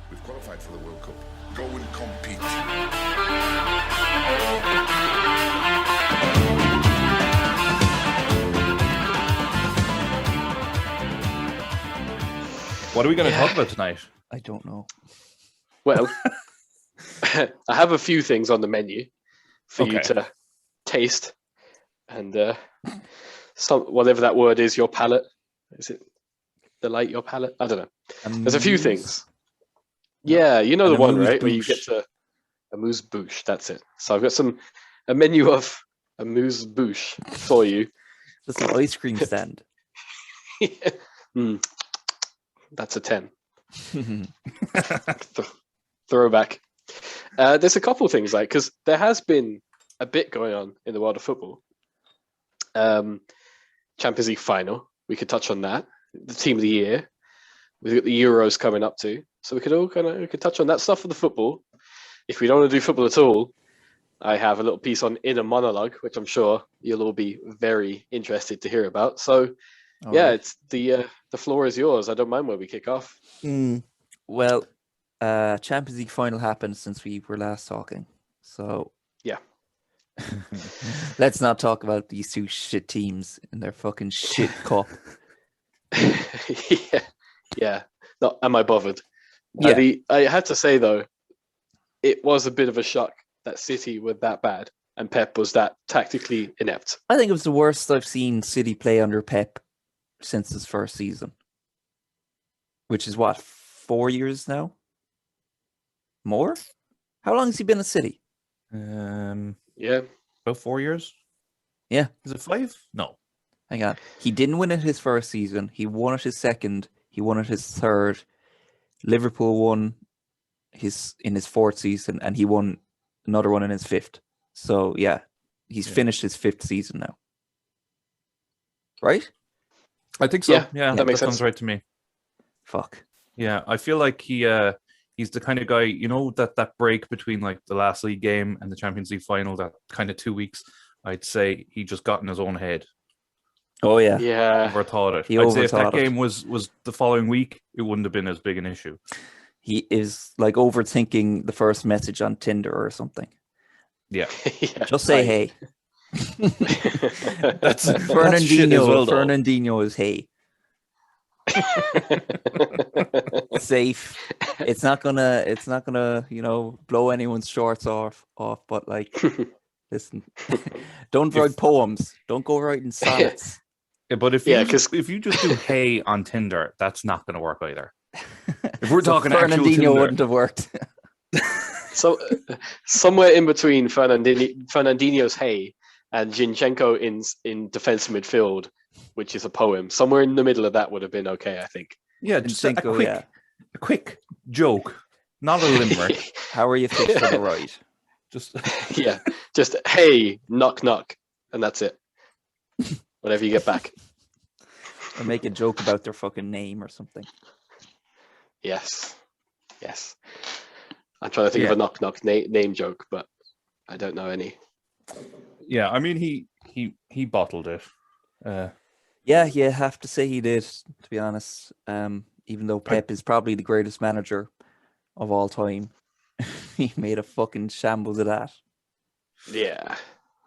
We've qualified for the World Cup. Go and compete. What are we going to talk about tonight? I don't know. Well, I have a few things on the menu for you to taste, and some whatever that word is, your palate. Is it delight your palate? I don't know. There's a few things. Yeah, you know the one, right? Where you get to amuse-bouche. That's it. So I've got a menu of amuse-bouche for you. Just an ice cream stand. That's a 10. Throwback. There's a couple of things because there has been a bit going on in the world of football. Champions League final. We could touch on that. The team of the year. We've got the Euros coming up too. So we could touch on that stuff for the football. If we don't want to do football at all, I have a little piece on inner monologue, which I'm sure you'll all be very interested to hear about. So it's the floor is yours. I don't mind where we kick off. Well, Champions League final happened since we were last talking. So yeah. Let's not talk about these two shit teams and their fucking shit cup. Yeah. No, am I bothered? Yeah. I had to say though, it was a bit of a shock that City were that bad and Pep was that tactically inept. I think it was the worst I've seen City play under Pep since his first season, which is what, 4 years now? More? How long has he been at City? Yeah, about 4 years. Yeah, is it 5? No, hang on. He didn't win it his first season. He won it his second. He won it his third. Liverpool won in his fourth season, and he won another one in his fifth. So yeah, he's finished his fifth season now. Right? I think so. Yeah, that makes sounds sense. right to me. Fuck. Yeah, I feel like he's the kind of guy, that break between like the last league game and the Champions League final, that kind of 2 weeks. I'd say he just got in his own head. Oh yeah. Yeah. Overthought it. He I'd say if that overthought it. game was the following week, it wouldn't have been as big an issue. He is like overthinking the first message on Tinder or something. Yeah. Just say hey. That's shit as well, though. Fernandinho is hey. Safe. It's not gonna, blow anyone's shorts off, but like listen. Don't write poems. Don't go writing sonnets. Yeah, but if you just do hey on Tinder, that's not gonna work either. If we're talking actual Fernandinho Tinder, wouldn't have worked. So somewhere in between Fernandinho's hey and Zinchenko in defensive midfield, which is a poem, somewhere in the middle of that would have been okay, I think. Yeah, just a quick joke, not a limerick. How are you fixed for the right? Just hey, knock knock, and that's it. Whatever you get back. Or make a joke about their fucking name or something. Yes. I'm trying to think of a knock knock name joke, but I don't know any. Yeah, I mean he bottled it. Yeah, you have to say he did, to be honest. Even though Pep is probably the greatest manager of all time, he made a fucking shambles of that. Yeah.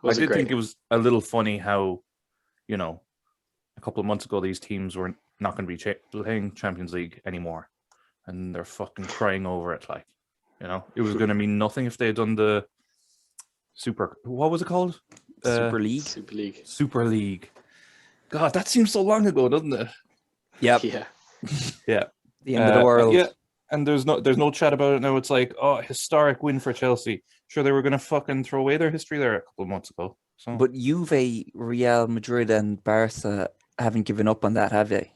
I did think it was a little funny how, a couple of months ago these teams were not going to be playing Champions League anymore, and they're fucking crying over it. Like, it was going to mean nothing if they had done the what was it called? Super League. Super League. God, that seems so long ago, doesn't it? Yep. Yeah. The end of the world. Yeah. And there's no chat about it now. It's like, historic win for Chelsea. Sure, they were going to fucking throw away their history there a couple of months ago. So. But Juve, Real Madrid, and Barca haven't given up on that, have they?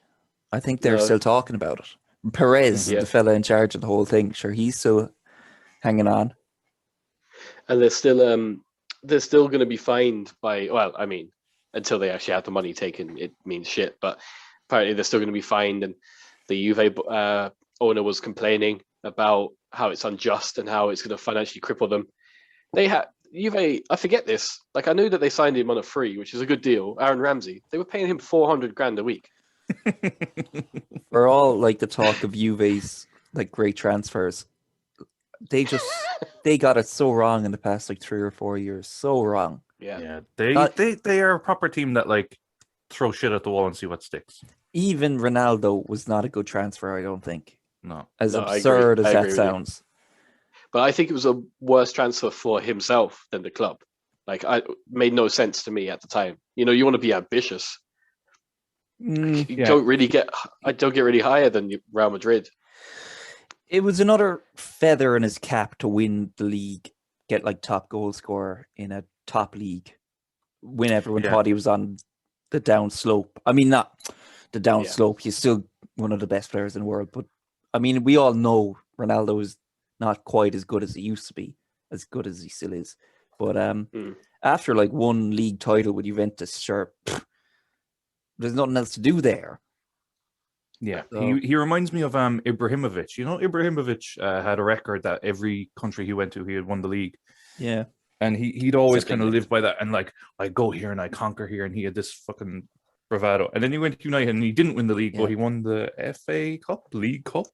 I think they're still talking about it. Perez, the fella in charge of the whole thing, sure, he's still hanging on. And they're still going to be fined by. Well, I mean, until they actually have the money taken, it means shit. But apparently, they're still going to be fined, and the Juve owner was complaining about how it's unjust and how it's going to financially cripple them. Juve, I forget this. Like, I knew that they signed him on a free, which is a good deal. Aaron Ramsey, they were paying him $400,000 a week. For all like the talk of Juve's like great transfers. They got it so wrong in the past like 3 or 4 years. So wrong. Yeah. They are a proper team that like throw shit at the wall and see what sticks. Even Ronaldo was not a good transfer, I don't think. No. As No, I agree. absurd as I that agree with you. sounds. But I think it was a worse transfer for himself than the club. Like, I made no sense to me at the time. You know, you want to be ambitious. You Yeah. don't get really higher than Real Madrid. It was another feather in his cap to win the league, get like top goal scorer in a top league when everyone Yeah. thought he was on the down slope. I mean, not the down Yeah. slope. He's still one of the best players in the world. But I mean, we all know Ronaldo is not quite as good as he used to be, as good as he still is. But after like one league title with Juventus, sure, there's nothing else to do there. Yeah, So- he reminds me of Ibrahimovic. You know, Ibrahimovic had a record that every country he went to, he had won the league. Yeah. And he'd always Except kind of England. live by that. And like, I go here and I conquer here. And he had this fucking bravado. And then he went to United and he didn't win the league, Yeah. but he won the FA Cup, League Cup.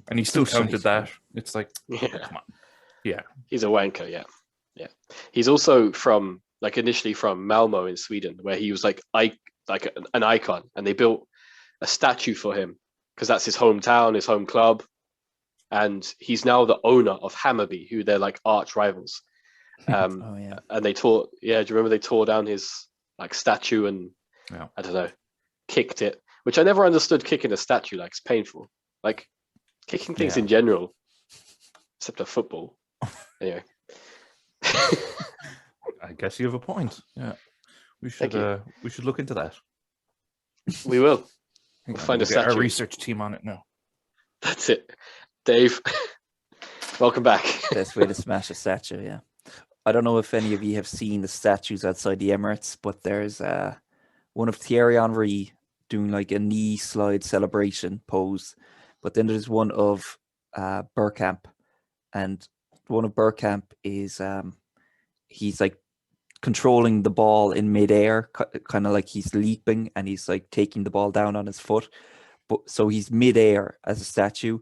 And he still Still counted shite. that. It's like, Yeah. come on. Yeah. He's a wanker, yeah. He's also initially from Malmo in Sweden, where he was like an icon, and they built a statue for him because that's his hometown, his home club, and he's now the owner of Hammarby, who they're like arch rivals. Oh yeah. And they tore, do you remember they tore down his like statue and Yeah. I don't know, kicked it, which I never understood. Kicking a statue, like, it's painful. Like kicking things Yeah. in general, except a football. Anyway. I guess you have a point. Yeah. We Thank you. should look into that. We will. We'll find a get our statue. research team on it now. That's it. Dave, welcome back. Best way to smash a statue, yeah. I don't know if any of you have seen the statues outside the Emirates, but there's one of Thierry Henry doing like a knee slide celebration pose. But then there's one of Bergkamp, and one of Bergkamp is he's like controlling the ball in midair, kind of like he's leaping and he's like taking the ball down on his foot. But so he's midair as a statue.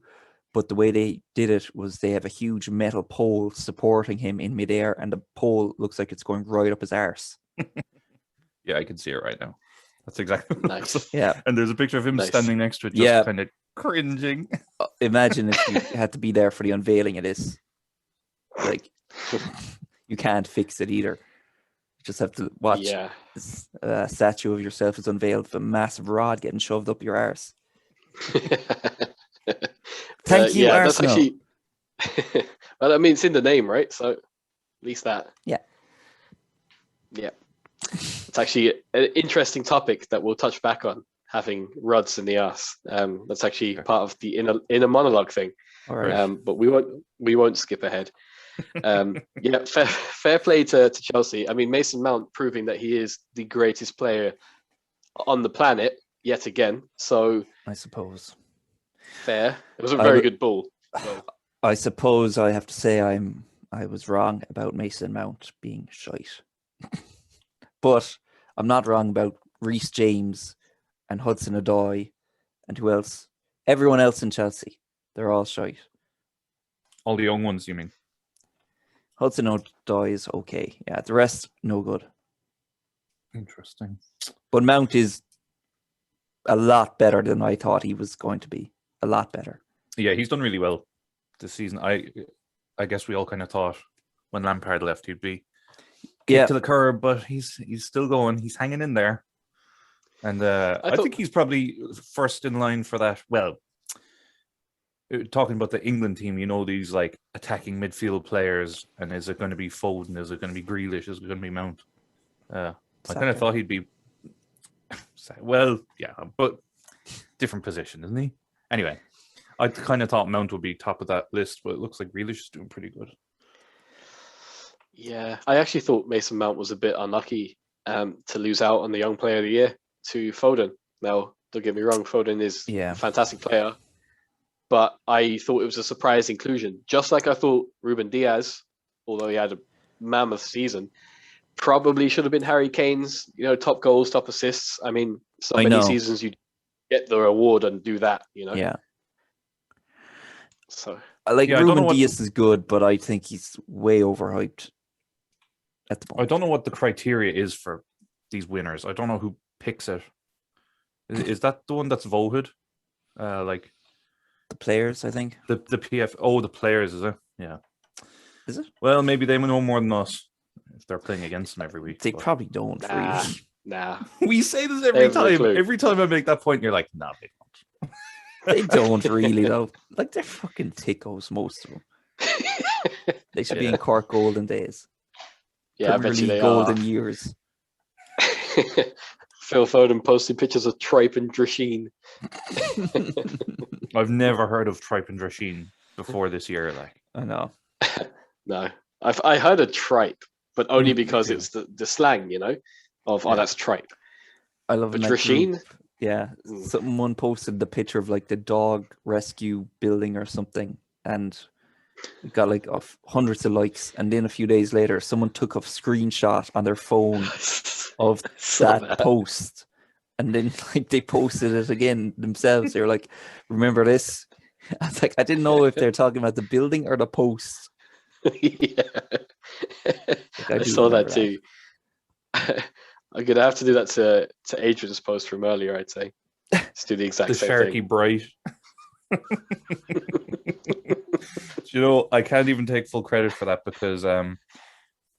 But the way they did it was they have a huge metal pole supporting him in midair, and the pole looks like it's going right up his arse. Yeah, I can see it right now. That's exactly what it Nice. looks like. Yeah. And there's a picture of him Nice. standing next to it, just Yeah. kind of cringing. Imagine if you had to be there for the unveiling of this. Like, you can't fix it either. You just have to watch Yeah. this statue of yourself is unveiled with a massive rod getting shoved up your arse. Thank you, That's Arsenal. actually. Well, I mean, it's in the name, right? So at least that. Yeah. Yeah. It's actually an interesting topic that we'll touch back on, having rods in the ass. That's actually part of the inner monologue thing. All right. But we won't skip ahead. Yeah, fair play to Chelsea. I mean, Mason Mount proving that he is the greatest player on the planet yet again. So I suppose. fair. It was a I very would- good ball. So, I suppose I have to say I was wrong about Mason Mount being shite. But I'm not wrong about Reece James and Hudson Odoi and who else? Everyone else in Chelsea. They're all shite. All the young ones, you mean? Hudson Odoi is okay. Yeah, the rest, no good. Interesting. But Mount is a lot better than I thought he was going to be. A lot better. Yeah, he's done really well this season. I guess we all kind of thought when Lampard left he'd be kicked to the curb, but he's still going. He's hanging in there. And I think he's probably first in line for that. Well, talking about the England team, you know, these like attacking midfield players, and is it going to be Foden? Is it going to be Grealish? Is it going to be Mount? I kind of thought he'd be. Well, yeah, but different position, isn't he? Anyway, I kind of thought Mount would be top of that list, but it looks like Grealish is doing pretty good. yeah, I actually thought Mason Mount was a bit unlucky to lose out on the Young Player of the Year to Foden. Now, don't get me wrong, Foden is a fantastic player, but I thought it was a surprise inclusion. Just like I thought Ruben Diaz, although he had a mammoth season, probably should have been Harry Kane's, top goals, top assists. I mean, so many seasons you get the reward and do that, Yeah. So I like Yeah, I don't know Ruben what Diaz is good, but I think he's way overhyped at the I moment. don't know what the criteria is for these winners. I don't know who picks it. Is that the one that's voted? Like The players, I think. the PF? Oh, the players, is it? Yeah. Is it? Well, maybe they know more than us if they're playing against them every week. They but- probably don't really. nah. We say this They every haven't a time. clue. Every time I make that point, you're like, "Nah, they don't." They don't really though. Like they're fucking tickos, most of them. They should be in Cork golden days. Yeah, I bet you Premier League they golden are. years. Phil Foden posting pictures of Tripe and Drasheen. I've never heard of Tripe and Drasheen before this year. Like, I know. No, I heard of tripe, but only Me because too. it's the slang, of Yeah. that's tripe. I love But in that group. Drasheen, Yeah, someone posted the picture of like the dog rescue building or something, and it got like hundreds of likes. And then a few days later, someone took a screenshot on their phone of saw that post, and then like they posted it again themselves. They were like, "Remember this?" I was like, I didn't know if they're talking about the building or the post. Yeah. I I do saw that remember too. I'm gonna have to do that to Adrian's post from earlier. I'd say just do the exact the same Sharky thing. Bright. I can't even take full credit for that because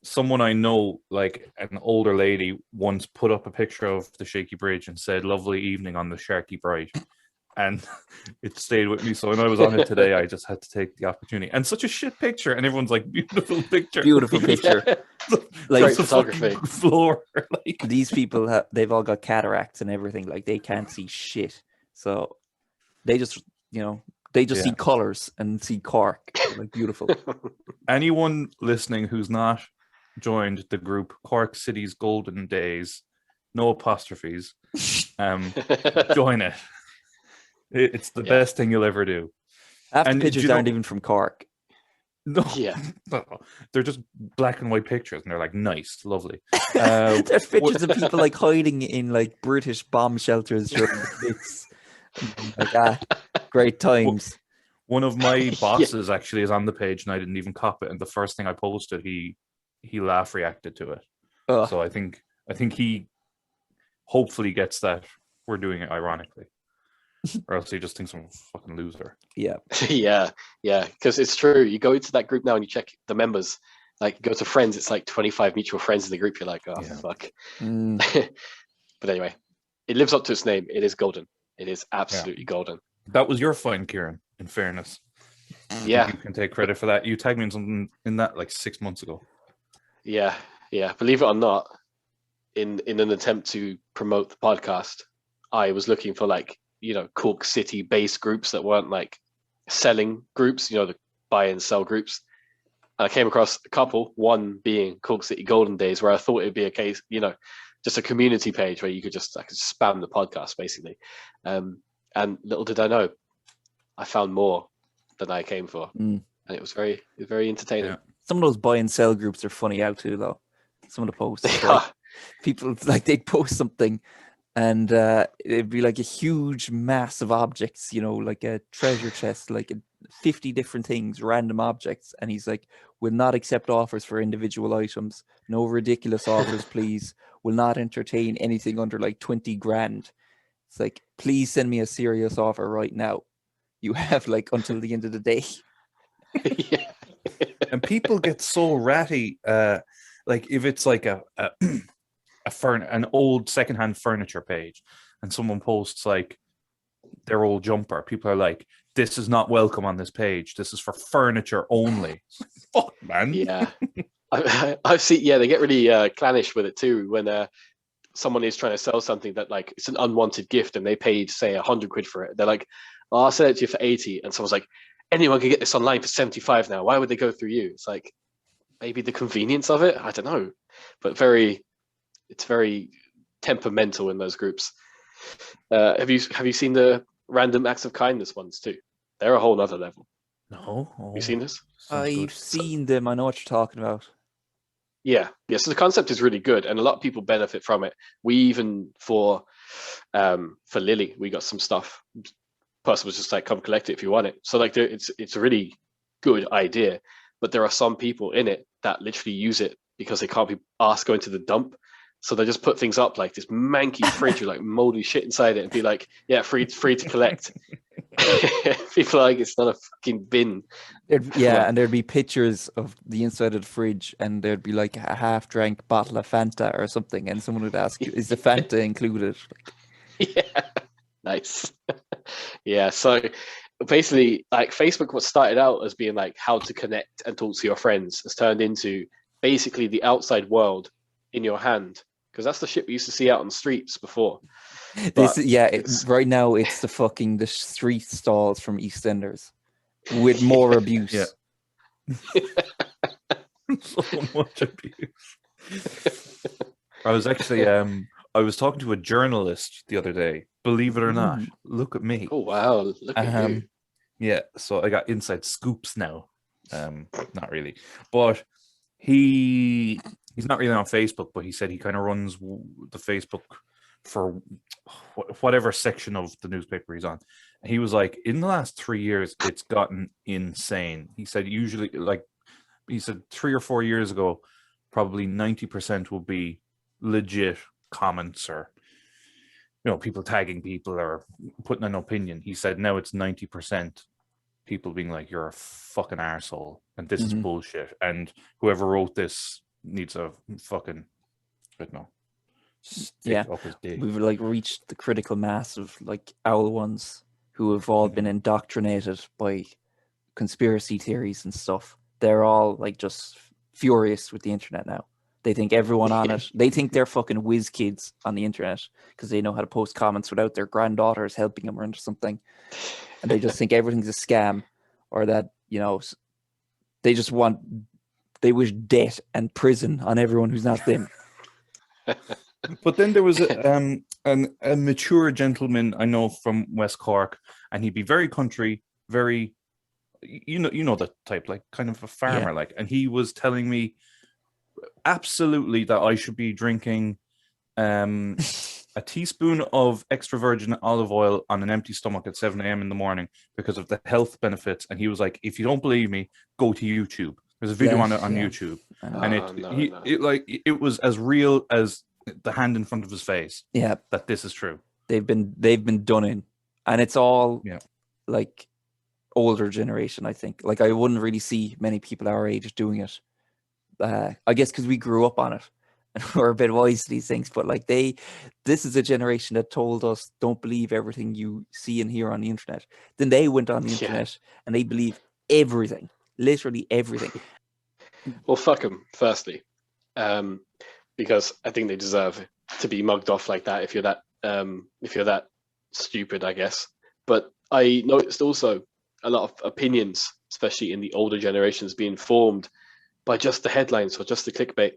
someone I know, like an older lady, once put up a picture of the Shaky Bridge and said "Lovely evening" on the Sharky Bright, and it stayed with me. So when I was on it today, I just had to take the opportunity. And such a shit picture, and everyone's like, "Beautiful picture, Beautiful picture. Like Great Just a photography. fucking floor." Like, These people they've all got cataracts and everything. Like they can't see shit, so they just see Yeah. colors and see Cork. They're like beautiful. anyone listening who's not joined the group Cork City's Golden Days, no apostrophes, join it. It's the Yeah. best thing you'll ever do. Half the And do pictures you know- aren't even from Cork. No, Yeah. no, they're just black and white pictures, and they're like nice, lovely. There's pictures of people like hiding in like British bomb shelters during the blitz. Like great times. One of my bosses actually is on the page, and I didn't even cop it. And the first thing I posted, he laugh reacted to it. Ugh. So I think he hopefully gets that we're doing it ironically, or else he just thinks I'm a fucking loser. Yeah. yeah, because it's true. You go into that group now and you check the members. Like, go to friends, it's like 25 mutual friends in the group. You're like, oh, Yeah. fuck. Mm. But anyway, it lives up to its name. It is golden. It is absolutely golden. That was your find, Kieran. In fairness, Yeah, you can take credit for that. You tagged me in something in that like 6 months ago. yeah. Believe it or not, in an attempt to promote the podcast, I was looking for like, Cork City based groups that weren't like selling groups, the buy and sell groups. And I came across a couple, one being Cork City Golden Days, where I thought it'd be a case, just a community page where you could just spam the podcast basically. And little did I know, I found more than I came for. Mm. And it was very entertaining. Yeah. Some of those buy and sell groups are funny out too, though. Some of the posts, They like, are. people like they'd post something, and it'd be like a huge mass of objects, like a treasure chest, like 50 different things, random objects, and he's like, "Will not accept offers for individual items. No ridiculous offers, please. Will not entertain anything under like 20 grand." It's like, please send me a serious offer right now. You have like until the end of the day. Yeah. And people get so ratty. Like if it's like an old secondhand furniture page, and someone posts like their old jumper, people are like, "This is not welcome on this page. This is for furniture only." Fuck, man. Yeah. I've seen, they get really clannish with it too when someone is trying to sell something that like it's an unwanted gift and they paid say 100 quid for it. They're like, "Oh, I'll sell it to you for 80," and someone's like, "Anyone can get this online for 75 now. Why would they go through you?" It's like, maybe the convenience of it. I don't know, but it's very temperamental in those groups. Have you seen the random acts of kindness ones too? They're a whole nother level. No. Have you seen this? Sounds good. I've seen them. I know what you're talking about. Yeah. So the concept is really good, and a lot of people benefit from it. We even for Lily, we got some stuff person was just like, come collect it if you want it. So like it's a really good idea, but there are some people in it that literally use it because they can't be asked going to the dump. So they just put things up like this manky fridge with like moldy shit inside it and be like, yeah, free to collect. People are like, it's not a fucking bin. And there'd be pictures of the inside of the fridge, and there'd be like a half-drank bottle of Fanta or something, and someone would ask, "Is the Fanta included?" Yeah, nice. Yeah, so basically, like Facebook, what started out as being like how to connect and talk to your friends, has turned into basically the outside world in your hand, because that's the shit we used to see out on the streets before. Right now it's the street stalls from EastEnders with more abuse. Yeah. So much abuse. I was actually I was talking to a journalist the other day. Believe it or not, look at me. Oh wow, look at you. Yeah, so I got inside scoops now. Not really, but he's not really on Facebook, but he said he kind of runs the Facebook for whatever section of the newspaper he's on. And he was like, in the last 3 years, it's gotten insane. He said usually, like, he said 3 or 4 years ago, probably 90% will be legit comments or, you know, people tagging people or putting an opinion. He said now it's 90% people being like, you're a fucking arsehole and this is bullshit. And whoever wrote this needs a fucking, I don't know, stick up his dick. We've like reached the critical mass of like owl ones who have all been indoctrinated by conspiracy theories and stuff. They're all like just furious with the internet now. They think everyone on it, they think they're fucking whiz kids on the internet because they know how to post comments without their granddaughters helping them or something. And they just think everything's a scam, or that, you know, they wish death and prison on everyone who's not them. But then there was a mature gentleman I know from West Cork, and he'd be very country, very, you know the type, like kind of a farmer, like. And he was telling me absolutely that I should be drinking a teaspoon of extra virgin olive oil on an empty stomach at 7 a.m. in the morning because of the health benefits. And he was like, if you don't believe me, go to YouTube. There's a video on it on YouTube, and it was as real as the hand in front of his face. Yeah, that this is true. They've been done in, and it's all like older generation. I think, like, I wouldn't really see many people our age doing it. I guess because we grew up on it and we're a bit wise to these things. But like this is a generation that told us don't believe everything you see and hear on the internet. Then they went on the internet and they believe everything, literally everything. Well, fuck them, firstly, because I think they deserve to be mugged off like that. If you're that stupid, I guess. But I noticed also a lot of opinions, especially in the older generations, being formed by just the headlines or just the clickbait.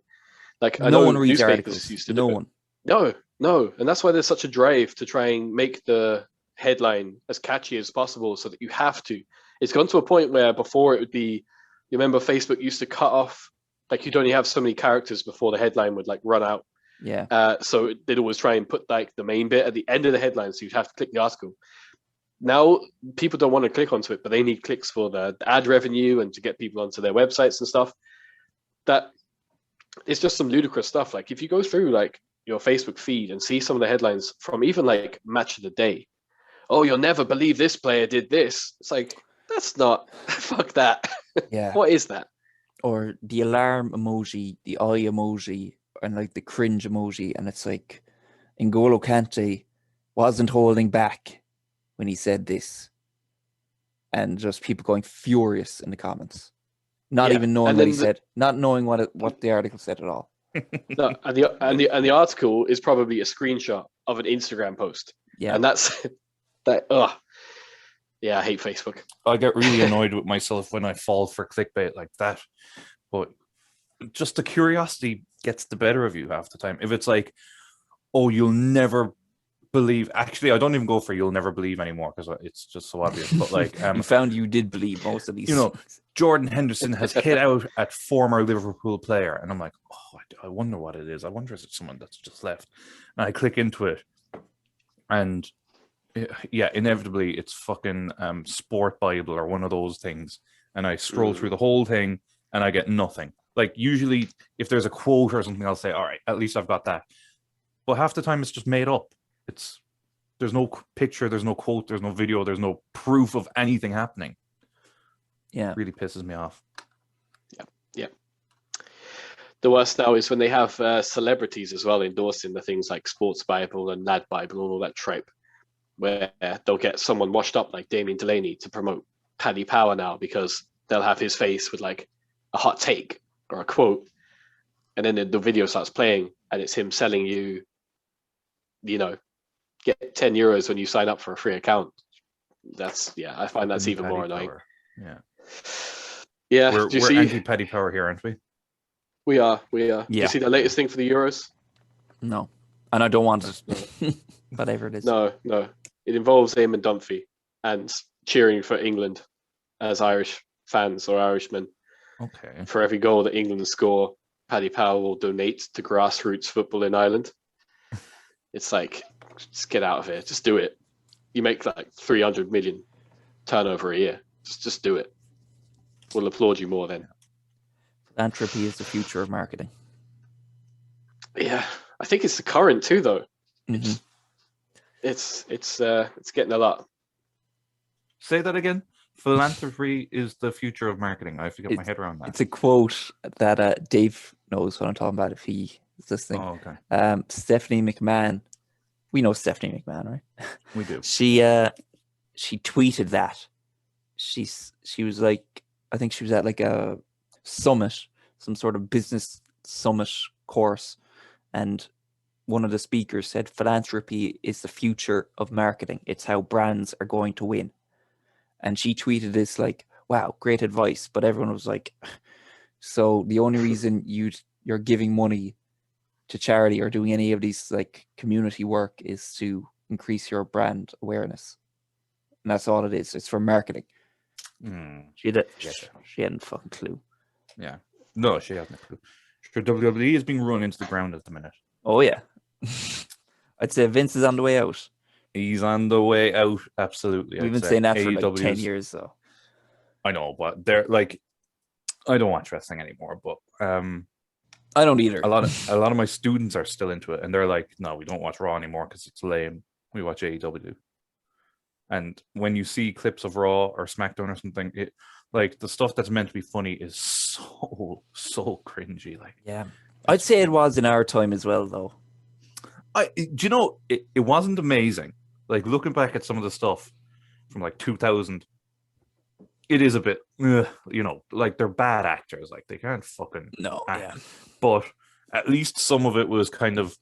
Like, I know one reads newspapers articles. used to No do one. it. No, and that's why there's such a drive to try and make the headline as catchy as possible, so that you have to. It's gone to a point where before it would be, you remember Facebook used to cut off, like, you'd only have so many characters before the headline would like run out. Yeah. So they'd always try and put like the main bit at the end of the headline, so you'd have to click the article. Now people don't want to click onto it, but they need clicks for the ad revenue and to get people onto their websites and stuff. That it's just some ludicrous stuff. Like, if you go through like your Facebook feed and see some of the headlines from even like Match of the Day, oh, you'll never believe this player did this. It's like, that's not, fuck that. Yeah. What is that? Or the alarm emoji, the eye emoji, and like the cringe emoji, and it's like N'Golo Kante wasn't holding back when he said this, and just people going furious in the comments, not even knowing what he said, not knowing what the article said at all. No, and the article is probably a screenshot of an Instagram post. Yeah, and that's that. Ugh. Yeah, I hate Facebook. I get really annoyed with myself when I fall for clickbait like that. But just the curiosity gets the better of you half the time. If it's like, oh, you'll never believe. Actually, I don't even go for you'll never believe anymore because it's just so obvious. But like, you found you did believe most of these. You know, Jordan Henderson has hit out at former Liverpool player, and I'm like, oh, I wonder what it is. I wonder if it's someone that's just left. And I click into it, and yeah, inevitably it's fucking Sport Bible or one of those things, and I scroll through the whole thing and I get nothing. Like usually, if there's a quote or something, I'll say, "All right, at least I've got that." But half the time, it's just made up. There's no picture, there's no quote, there's no video, there's no proof of anything happening. Yeah. It really pisses me off. Yeah. The worst now is when they have celebrities as well endorsing the things like Sports Bible and Lad Bible and all that tripe, where they'll get someone washed up like Damien Delaney to promote Paddy Power now because they'll have his face with like a hot take or a quote, and then the video starts playing and it's him selling you, get 10 euros when you sign up for a free account. I find that's even more annoying. Yeah. Yeah. We're anti-Paddy Power here, aren't we? We are. Do Yeah. you see the latest thing for the Euros? No. And I don't want it. Whatever it is. No. It involves Eamon Dunphy and cheering for England as Irish fans or Irishmen. Okay. For every goal that England score, Paddy Power will donate to grassroots football in Ireland. It's like, just get out of here. Just do it. You make like 300 million turnover a year. Just do it. We'll applaud you more then. Philanthropy is the future of marketing. Yeah, I think it's the current too, though. Mm-hmm. It's getting a lot. Say that again. Philanthropy is the future of marketing. I have to get my head around that. It's a quote that Dave knows what I'm talking about if he is listening. Oh, okay. Stephanie McMahon. We know Stephanie McMahon, right? We do. She tweeted that. She was like, I think she was at like a summit, some sort of business summit course, and one of the speakers said philanthropy is the future of marketing. It's how brands are going to win. And she tweeted this like, wow, great advice. But everyone was like, so the only reason you're giving money to charity or doing any of these like community work is to increase your brand awareness. And that's all it is. It's for marketing. She hadn't fucking clue. Yeah. No, she hasn't a clue. Sure, WWE is being run into the ground at the minute. Oh, yeah. I'd say Vince is on the way out. He's on the way out, absolutely. We've been saying that for like 10 years, though. I know, but they're like, I don't watch wrestling anymore, but I don't either. A lot of my students are still into it, and they're like, no, we don't watch Raw anymore because it's lame. We watch AEW. And when you see clips of Raw or SmackDown or something, it like the stuff that's meant to be funny is so cringy. Like, yeah, I'd say it was in our time as well, though. Do you know it wasn't amazing? Like looking back at some of the stuff from like 2000, it is a bit, like they're bad actors. Like they can't fucking act. Yeah. But at least some of it was kind of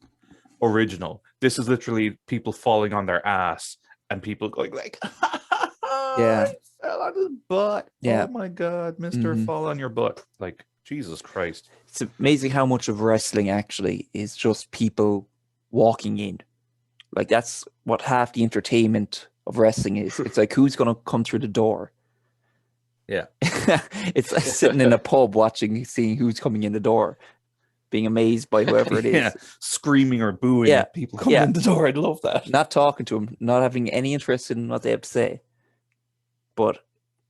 original. This is literally people falling on their ass and people going like, yeah, I fell on his butt. Yeah. Oh my God, Mister, fall on your butt. Like, Jesus Christ. It's amazing how much of wrestling actually is just people walking in. Like that's what half the entertainment of wrestling is. It's like who's going to come through the door. Yeah. It's like sitting in a pub seeing who's coming in the door, being amazed by whoever it is. Yeah. Screaming or booing at people coming in the door. I'd love that. Not talking to them, not having any interest in what they have to say. But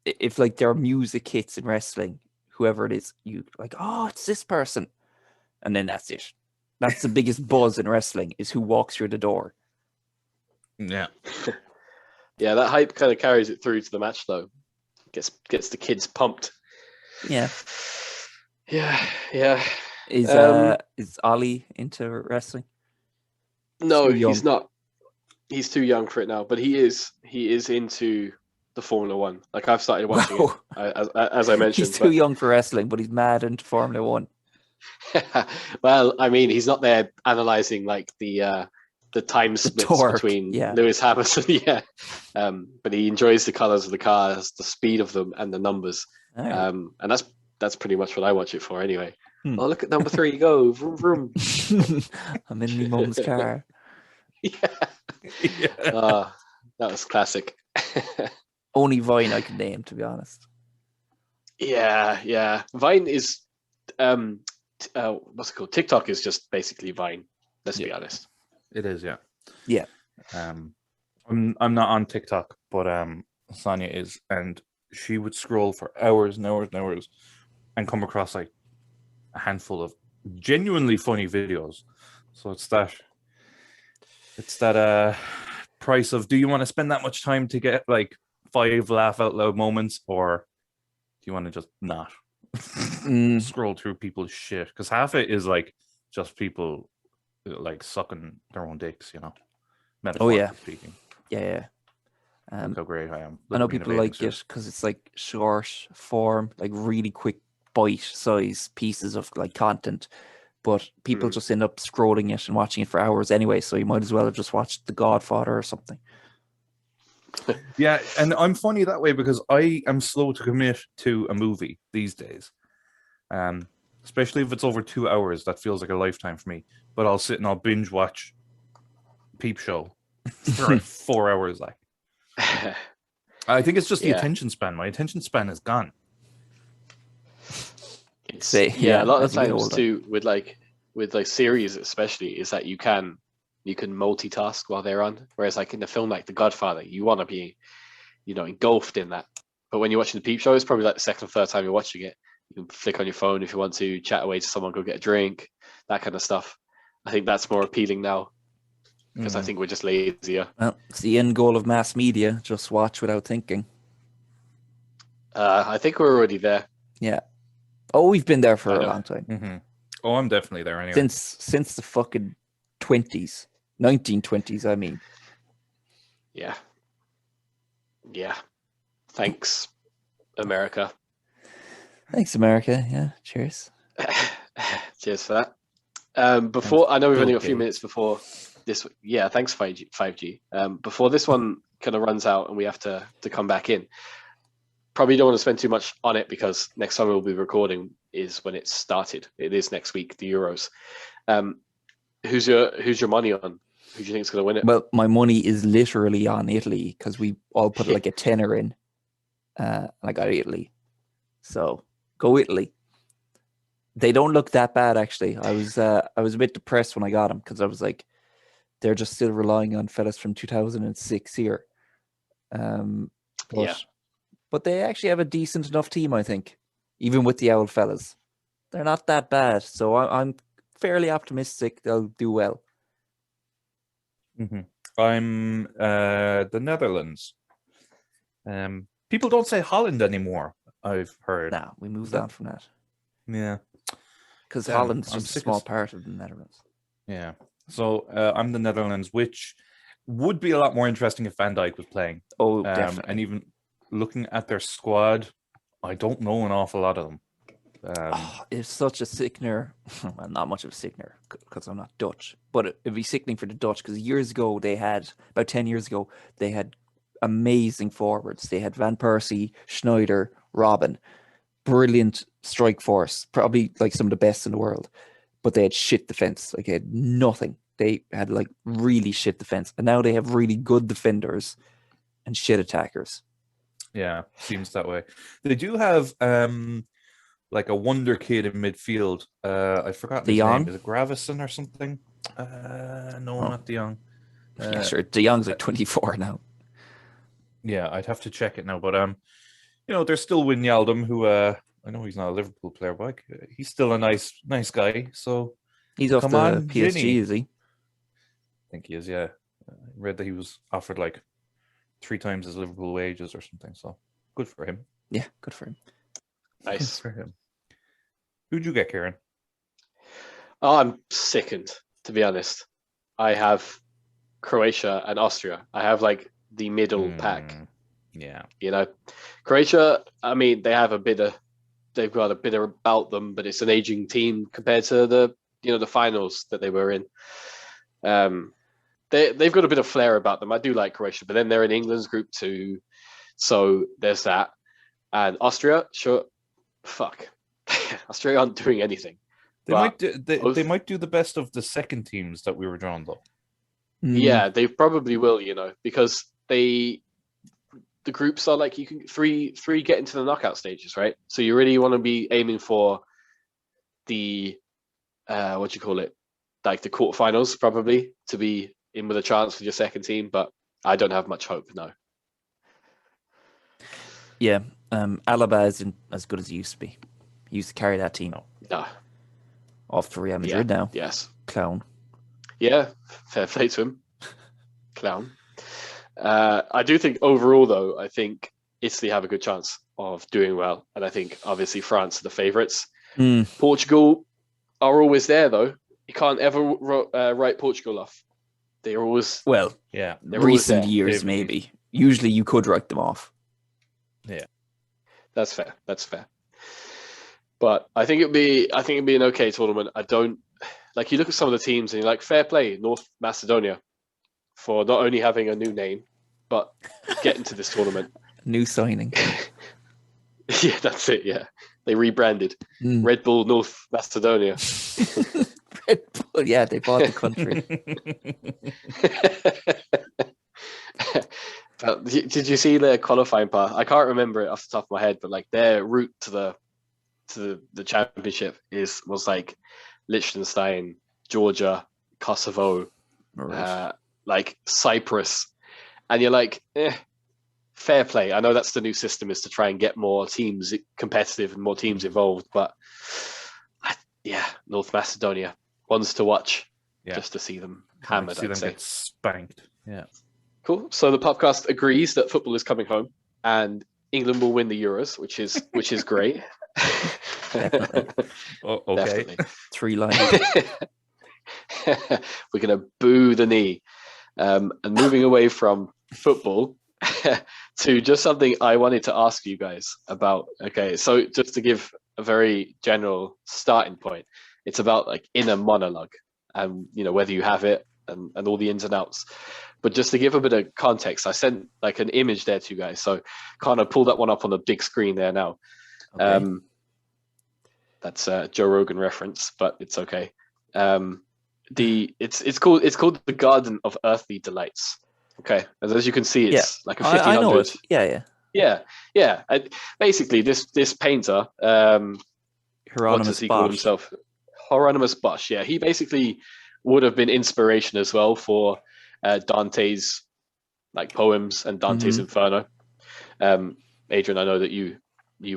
if like their music hits in wrestling, whoever it is, you like, oh, it's this person. And then that's it. That's the biggest buzz in wrestling is who walks through the door. Yeah. Yeah, that hype kind of carries it through to the match though. Gets the kids pumped. Yeah. Yeah. Is Ollie into wrestling? No, he's not. He's too young for it now, but he is into the Formula One. Like I've started watching it, as I mentioned. He's too young for wrestling, but he's mad into Formula One. Well, I mean, he's not there analyzing like the time splits between Lewis Hamilton, but he enjoys the colors of the cars, the speed of them, and the numbers. And that's pretty much what I watch it for, anyway. Oh, look at number 3 go, vroom vroom. I'm in my mum's car. That was classic. Only Vine I can name, to be honest. Yeah. Vine is what's it called? TikTok is just basically Vine. Let's be honest. It is, yeah. Yeah. I'm not on TikTok, but Sonia is, and she would scroll for hours and hours and hours, and come across like a handful of genuinely funny videos. So it's that price of, do you want to spend that much time to get like 5 laugh out loud moments, or do you want to just not scroll through people's shit? Because half it is like just people like sucking their own dicks, Oh metaphorically yeah, speaking. yeah. Look how great I am. I Look know at me people innovating, like sir. it because it's like short form, like really quick bite-size pieces of like content. But people just end up scrolling it and watching it for hours anyway. So you might as well have just watched The Godfather or something. Yeah, and I'm funny that way because I am slow to commit to a movie these days. Especially if it's over 2 hours, that feels like a lifetime for me. But I'll sit and I'll binge watch Peep Show for like 4 hours. Like, I think it's just the Yeah. attention span. My attention span is gone. A lot as of you get times older. too with like series especially is that you can multitask while they're on, whereas like in a film like The Godfather you want to be engulfed in that, but when you're watching the Peep Show it's probably like the second or third time you're watching it. You can flick on your phone if you want to, chat away to someone, go get a drink, that kind of stuff. I think that's more appealing now because I think we're just lazier. Well, it's the end goal of mass media. Just watch without thinking. I think we're already there. Yeah. Oh, we've been there I for a know. long time. Mm-hmm. Oh, I'm definitely there anyway. Since the fucking 20s. 1920s, I mean. Yeah. Thanks, America. Thanks, America. Yeah, cheers. Cheers for that. Before, I know we've only got a few Bill minutes before this. Yeah, thanks 5G. Before this one kind of runs out and we have to come back in. Probably don't want to spend too much on it because next time we'll be recording is when it started. It is next week, the Euros. Who's your money on? Who do you think is going to win it? Well, my money is literally on Italy because we all put like a tenner in. And I got Italy. So go Italy. They don't look that bad, actually. I was a bit depressed when I got them because I was like, they're just still relying on fellas from 2006 here. But they actually have a decent enough team, I think, even with the old fellas. They're not that bad, so I'm fairly optimistic they'll do well. Mm-hmm. I'm the Netherlands. People don't say Holland anymore, I've heard. Nah, we moved on from that. Yeah. Because Damn, Holland's I'm just a sick small as- part of the Netherlands. Yeah. So I'm the Netherlands, which would be a lot more interesting if Van Dijk was playing. Oh, definitely. And even looking at their squad, I don't know an awful lot of them. It's such a sickener. Well, not much of a sickener because I'm not Dutch, but it'd be sickening for the Dutch because about 10 years ago, they had amazing forwards. They had Van Persie, Schneider, Robin, brilliant strike force, probably like some of the best in the world, but they had shit defense. Like they had nothing. They had like really shit defense, and now they have really good defenders and shit attackers. Yeah, seems that way. They do have like a wonder kid in midfield. I forgot his Jong? name. Is it Gravison or something? No, not De Jong. Yeah, sure. De Jong's like 24 now. Yeah, I'd have to check it now. But there's still Wijnaldum, who I know he's not a Liverpool player, but he's still a nice guy. So He's off come the on, PSG, Ginny. is he? I think he is. Yeah, I read that he was offered like 3 times his Liverpool wages or something. So good for him. Yeah, good for him. Nice. Good for him. Who'd you get, Kieran? Oh, I'm sickened, to be honest. I have Croatia and Austria. I have like the middle pack. Yeah. Croatia, I mean, they've got a bit about them, but it's an aging team compared to the finals that they were in. They've got a bit of flair about them. I do like Croatia, but then they're in England's group too. So there's that. And Austria, sure, fuck. Austria aren't doing anything. They might do the best of the second teams that we were drawn, though. Yeah, they probably will, because the groups are like you can three get into the knockout stages, right? So you really want to be aiming for the like the quarterfinals probably to be in with a chance for your second team. But I don't have much hope. No. Yeah, Alaba isn't as good as he used to be. He used to carry that team. No. Off to Real Madrid now. Yes. Clown. Yeah. Fair play to him. Clown. I do think overall, though, I think Italy have a good chance of doing well, and I think obviously France are the favourites. Portugal are always there, though. You can't ever write Portugal off. They're always Yeah. Recent years, maybe. Usually, you could write them off. Yeah, that's fair. That's fair. But I think it'd be an okay tournament. I don't like you look at some of the teams and you're like, fair play, North Macedonia, for not only having a new name, but getting to this tournament. New signing. Yeah, that's it. Yeah, they rebranded Red Bull North Macedonia. Red Bull, yeah, they bought the country. Did you see their qualifying path? I can't remember it off the top of my head, but like their route to the championship was like Liechtenstein, Georgia, Kosovo, like Cyprus, and you're like, fair play. I know that's the new system, is to try and get more teams competitive and more teams involved, but North Macedonia, ones to watch, just to see them hammered. See them get spanked. Yeah. Cool. So the PUPcast agrees that football is coming home, and England will win the Euros, which is great. Definitely. Okay. Definitely. 3 lines. We're gonna boo the knee. And moving away from football to just something I wanted to ask you guys about. Okay, so just to give a very general starting point, it's about like inner monologue, and whether you have it and all the ins and outs. But just to give a bit of context, I sent like an image there to you guys. So kind of pull that one up on the big screen there now. Okay. That's a Joe Rogan reference, but it's okay. It's called the Garden of Earthly Delights. Okay, as you can see, it's like a 1500. I know it. Yeah. And basically, this painter, what does he call himself? Hieronymus Bosch. Yeah, he basically would have been inspiration as well for Dante's like poems and Dante's Inferno. Adrian, I know that you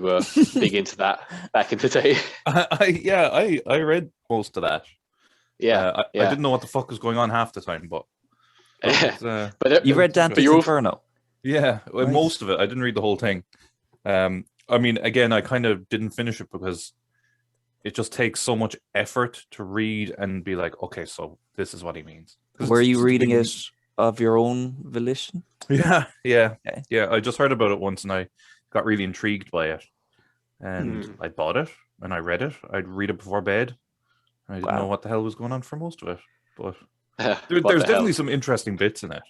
were big into that back in the day. I read most of that. I didn't know what the fuck was going on half the time, but you read Dante's Inferno? Yeah, Nice. Most of it. I didn't read the whole thing. I mean, again, I kind of didn't finish it because it just takes so much effort to read and be like, okay, so this is what he means. Were you reading it of your own volition? Yeah. Okay. Yeah, I just heard about it once and I got really intrigued by it. And I bought it and I read it. I'd read it before bed. I didn't know what the hell was going on for most of it. But there's definitely some interesting bits in it.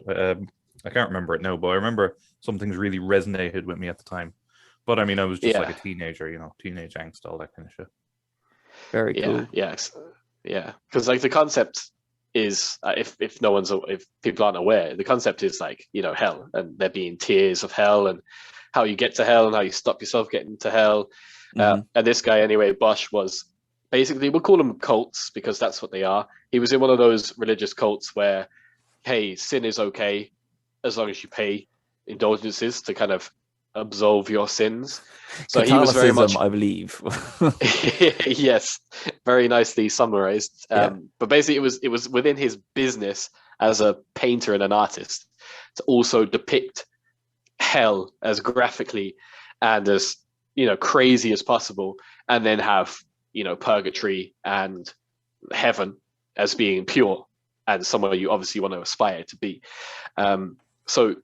I can't remember it now, but I remember some things really resonated with me at the time. But I mean, I was just like a teenager, teenage angst, all that kind of shit. Very cool. Yeah. Because like the concept is, if people aren't aware, the concept is like hell, and there being tiers of hell, and how you get to hell, and how you stop yourself getting to hell. And this guy, anyway, Bosch, was basically, we'll call them cults because that's what they are. He was in one of those religious cults where, hey, sin is okay as long as you pay indulgences to kind of absolve your sins. So he was very much, I believe. yes, very nicely summarized. But basically, it was within his business as a painter and an artist to also depict hell as graphically and as crazy as possible, and then have purgatory and heaven as being pure and somewhere you obviously want to aspire to be. So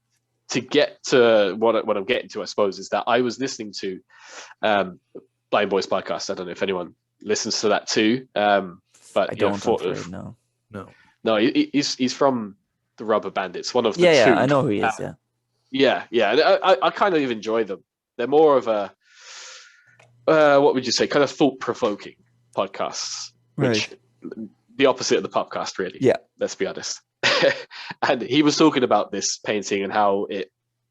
to get to what I'm getting to, I suppose, is that I was listening to Blind Boys podcast. I don't know if anyone listens to that too, but I don't. No, he's from the Rubber Bandits. One of the two. Yeah, I know who he is. Yeah. I kind of enjoy them. They're more of a what would you say, kind of thought-provoking podcasts, which the opposite of the PUPcast, really. Yeah, let's be honest. And he was talking about this painting and how it,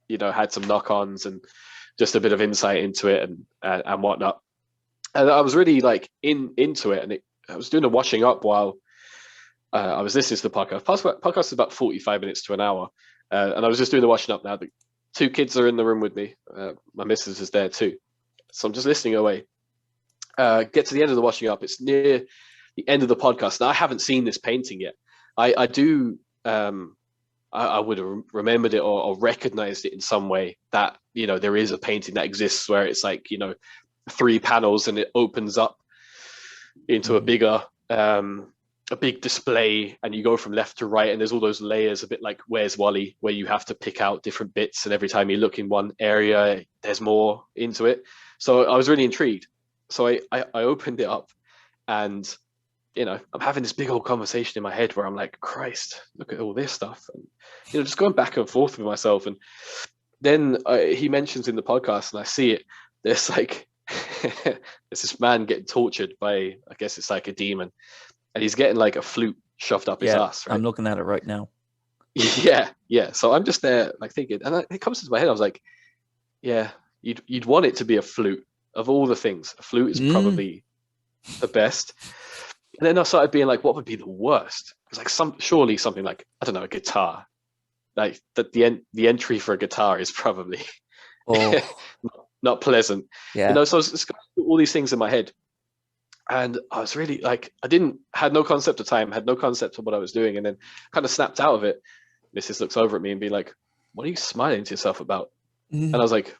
had some knock-ons and just a bit of insight into it and whatnot. And I was really like into it, and I was doing a washing up while I was listening to the podcast. Podcast is about 45 minutes to an hour, And I was just doing the washing up now. The 2 kids are in the room with me. My missus is there too. So I'm just listening away. Get to the end of the washing up. It's near the end of the podcast. And I haven't seen this painting yet. I do. I would have remembered it or recognized it in some way that, there is a painting that exists where it's like, 3 panels and it opens up into a big display, and you go from left to right, and there's all those layers, a bit like Where's Wally, where you have to pick out different bits, and every time you look in one area, there's more into it. So I was really intrigued. So I opened it up, and I'm having this big old conversation in my head where I'm like, Christ, look at all this stuff, and just going back and forth with myself. And then he mentions in the podcast, and I see it. There's like there's this man getting tortured by, I guess it's like a demon, and he's getting like a flute shoved up his ass. Right? I'm looking at it right now. Yeah. So I'm just there like thinking, and it comes into my head. I was like, yeah, you'd want it to be a flute. Of all the things, a flute is probably the best. And then I started being like, what would be the worst? It's like surely something like, I don't know, a guitar. Like that the entry for a guitar is probably not pleasant. Yeah. So I was just all these things in my head. And I was really like, had no concept of time, had no concept of what I was doing, and then kind of snapped out of it. Mrs. looks over at me and be like, what are you smiling to yourself about? And I was like,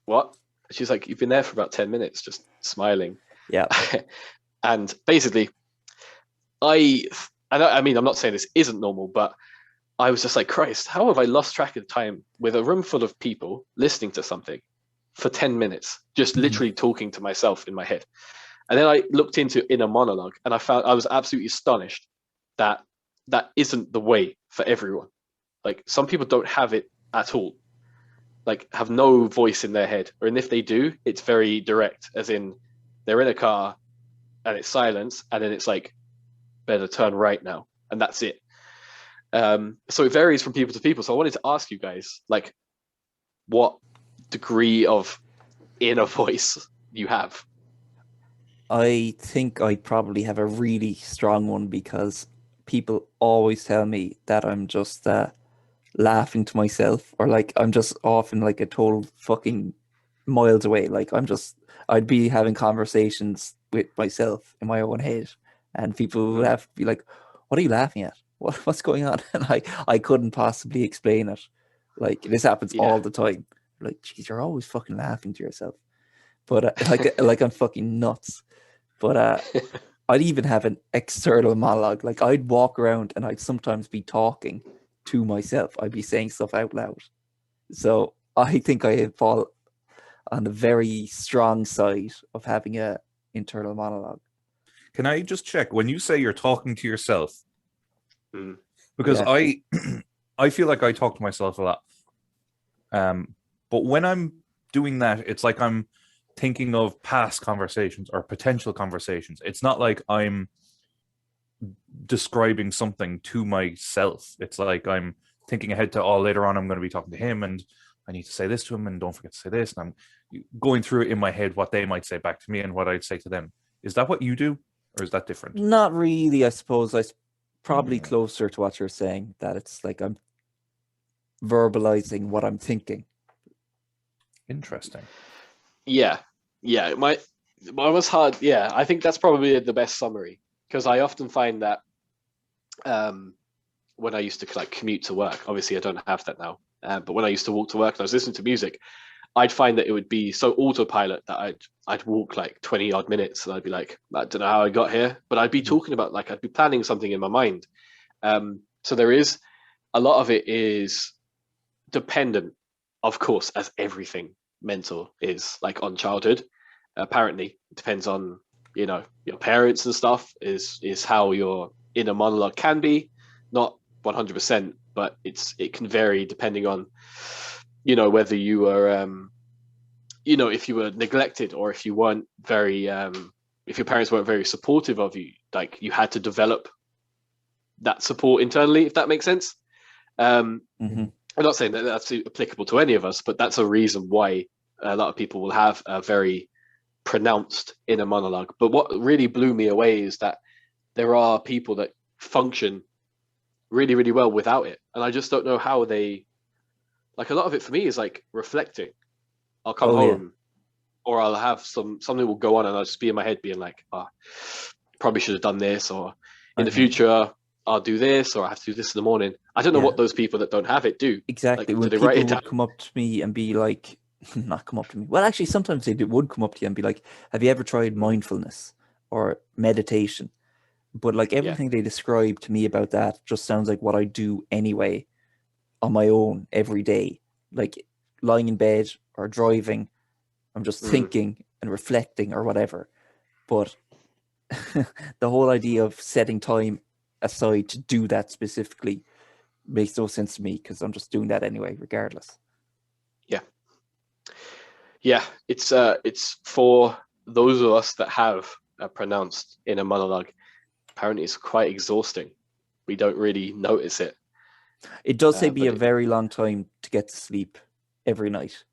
what? She's like, you've been there for about 10 minutes just smiling. Yeah. And basically, I'm not saying this isn't normal, but I was just like, Christ, how have I lost track of time with a room full of people listening to something for 10 minutes, just literally talking to myself in my head? And then I looked into inner monologue, and I was absolutely astonished that isn't the way for everyone. Like, some people don't have it at all, like have no voice in their head, and if they do, it's very direct, as in they're in a car and it's silence, and then it's like, better turn right now, and that's it. So it varies from people to people. So I wanted to ask you guys, like, what degree of inner voice you have. I think I probably have a really strong one, because people always tell me that I'm just laughing to myself, or like I'm just off in like a total fucking miles away. Like I'd be having conversations with myself in my own head, and people would have to be like, what are you laughing at? What's going on? And I couldn't possibly explain it. Like, this happens all the time. Like, geez, you're always fucking laughing to yourself. But like I'm fucking nuts. But I'd even have an external monologue. Like, I'd walk around and I'd sometimes be talking to myself. I'd be saying stuff out loud. So I think I fall on the very strong side of having a internal monologue. Can I just check, when you say you're talking to yourself? Because I feel like I talk to myself a lot. But when I'm doing that, it's like I'm thinking of past conversations or potential conversations. It's not like I'm describing something to myself. It's like I'm thinking ahead to, later on I'm going to be talking to him, and I need to say this to him, and don't forget to say this. And I'm going through it in my head, what they might say back to me and what I'd say to them. Is that what you do, or is that different? Not really, I suppose. Probably closer to what you're saying, that it's like I'm verbalizing what I'm thinking. Interesting. Yeah. Mine was hard. Yeah, I think that's probably the best summary, because I often find that when I used to like commute to work, obviously I don't have that now, but when I used to walk to work and I was listening to music, I'd find that it would be so autopilot that I'd walk like 20 odd minutes, and I'd be like, I don't know how I got here, but I'd be talking about, like, I'd be planning something in my mind. So there is a lot of it is dependent, of course, as everything mental is, like, on childhood. Apparently it depends on, your parents and stuff, is how your inner monologue can be. Not 100%, but it can vary depending on, whether you were if you were neglected, or if you weren't very if your parents weren't very supportive of you, like, you had to develop that support internally, if that makes sense. I'm not saying that that's applicable to any of us, but that's a reason why a lot of people will have a very pronounced inner monologue. But what really blew me away is that there are people that function really, really well without it. And I just don't know how they, like, a lot of it for me is like reflecting. I'll come home or I'll have something will go on and I'll just be in my head being like, oh, probably should have done this, or in the future I'll do this, or I have to do this in the morning. I don't know what those people that don't have it do. Exactly. Like, When do they people write it would down? come up to me and be like, not come up to me. Well, actually, sometimes they would come up to you and be like, have you ever tried mindfulness or meditation? But like everything they describe to me about that just sounds like what I do anyway on my own every day. Like lying in bed or driving, I'm just thinking and reflecting or whatever. But the whole idea of setting time aside to do that specifically makes no sense to me, because I'm just doing that anyway, regardless. Yeah, it's for those of us that have a pronounced inner monologue. Apparently, it's quite exhausting. We don't really notice it. It does take me but a very long time to get to sleep every night,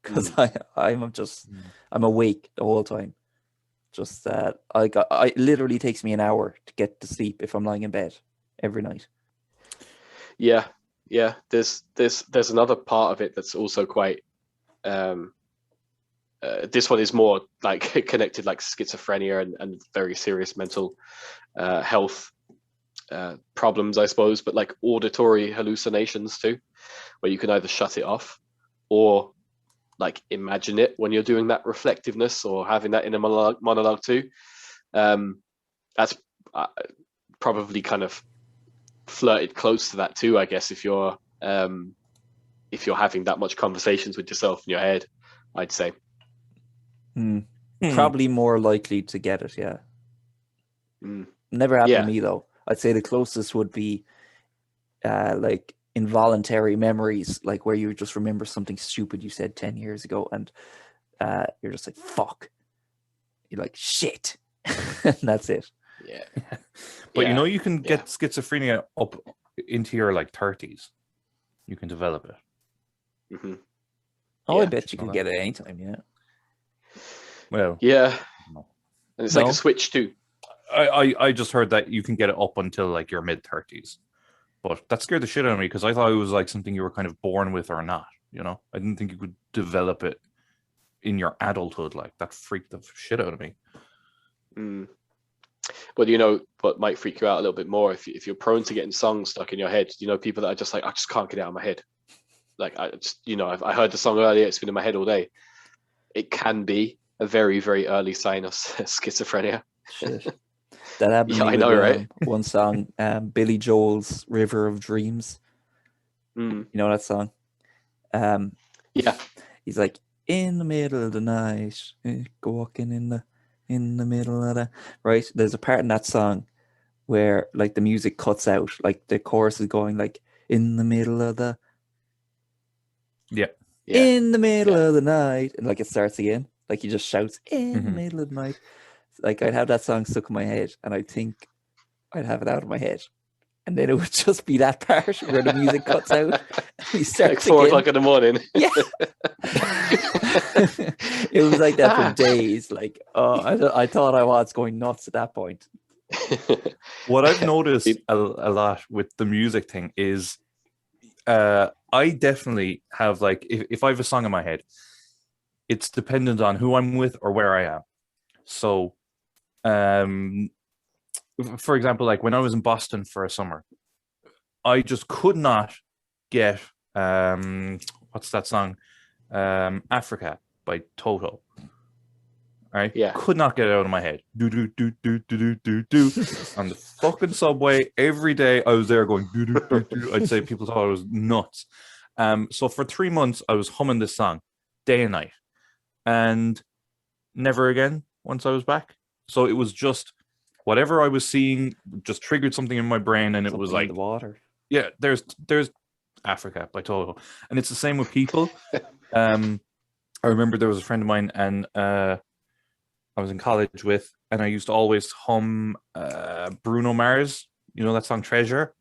because I'm awake the whole time. Just that it literally takes me an hour to get to sleep if I'm lying in bed every night. Yeah. There's another part of it that's also quite. This one is more like connected, like schizophrenia and very serious mental health problems, I suppose, but like auditory hallucinations too, where you can either shut it off or like imagine it when you're doing that reflectiveness or having that inner monologue too. That's probably kind of flirted close to that too, I guess, if you're having that much conversations with yourself in your head, I'd say. Probably more likely to get it, yeah. Never happened to me though. I'd say the closest would be like involuntary memories, like where you just remember something stupid you said 10 years ago and you're just like, fuck. You're like, shit. And that's it. Yeah. But you know, you can get schizophrenia up into your like 30s. You can develop it. Mm-hmm. I bet you can get it anytime, yeah. Well, yeah. And it's like a switch too. I just heard that you can get it up until like your mid 30s, but that scared the shit out of me, because I thought it was like something you were kind of born with or not. You know, I didn't think you could develop it in your adulthood. Like, that freaked the shit out of me. But you know what might freak you out a little bit more, if you're prone to getting songs stuck in your head. You know, people that are just like, I just can't get it out of my head. Like, I heard the song earlier, it's been in my head all day. It can be a very, very early sign of schizophrenia. Shit. That happened to me with, right? One song, Billy Joel's River of Dreams. You know that song? Yeah. He's like, in the middle of the night, go walking in the middle of the... Right? There's a part in that song where like the music cuts out. Like the chorus is going like, in the middle of the... in the middle of the night. And like it starts again. Like he just shouts, in the middle of the night. Like I'd have that song stuck in my head, and I think I'd have it out of my head, and then it would just be that part where the music cuts out and he starts like 4 again. o'clock in the morning. Yeah. It was like that for days. Like, I thought I was going nuts at that point. What I've noticed a lot with the music thing is I definitely have, like, if I have a song in my head, it's dependent on who I'm with or where I am. So, for example, like when I was in Boston for a summer, I just could not get what's that song? Africa by Toto. Right? Yeah. Could not get it out of my head. Do do do do do do do do on the fucking subway every day. I was there going do do do do. I'd say people thought I was nuts. So for 3 months I was humming this song day and night, and never again once I was back. So it was just whatever I was seeing just triggered something in my brain, and it was like the water. Yeah, there's Africa by Toto, and it's the same with people. I remember there was a friend of mine, and I was in college with, and I used to always hum Bruno Mars. You know that song Treasure?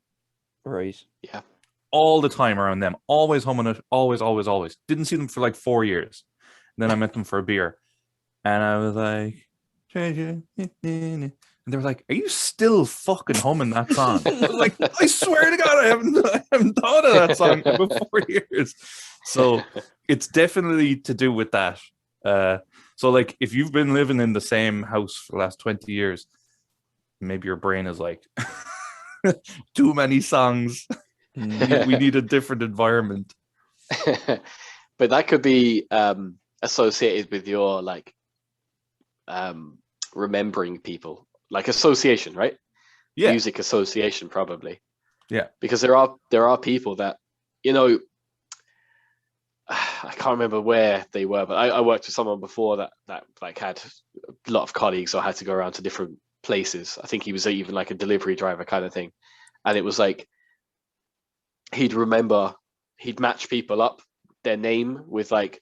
Right. Yeah. All the time around them. Always humming it. Always, always, always. Didn't see them for like 4 years. And then I met them for a beer. And I was like, Treasure. And And they were like, "Are you still fucking humming that song?" I was like, "I swear to God, I haven't thought of that song in about 4 years." So it's definitely to do with that. So like, if you've been living in the same house for the last 20 years, maybe your brain is like, too many songs. We need a different environment. But that could be associated with your like remembering people, like association, right? Yeah. Music association, probably. Yeah. Because there are people that, you know, I can't remember where they were, but I worked with someone before that like had a lot of colleagues or had to go around to different places. I think he was even like a delivery driver kind of thing. And it was like he'd match people up, their name with like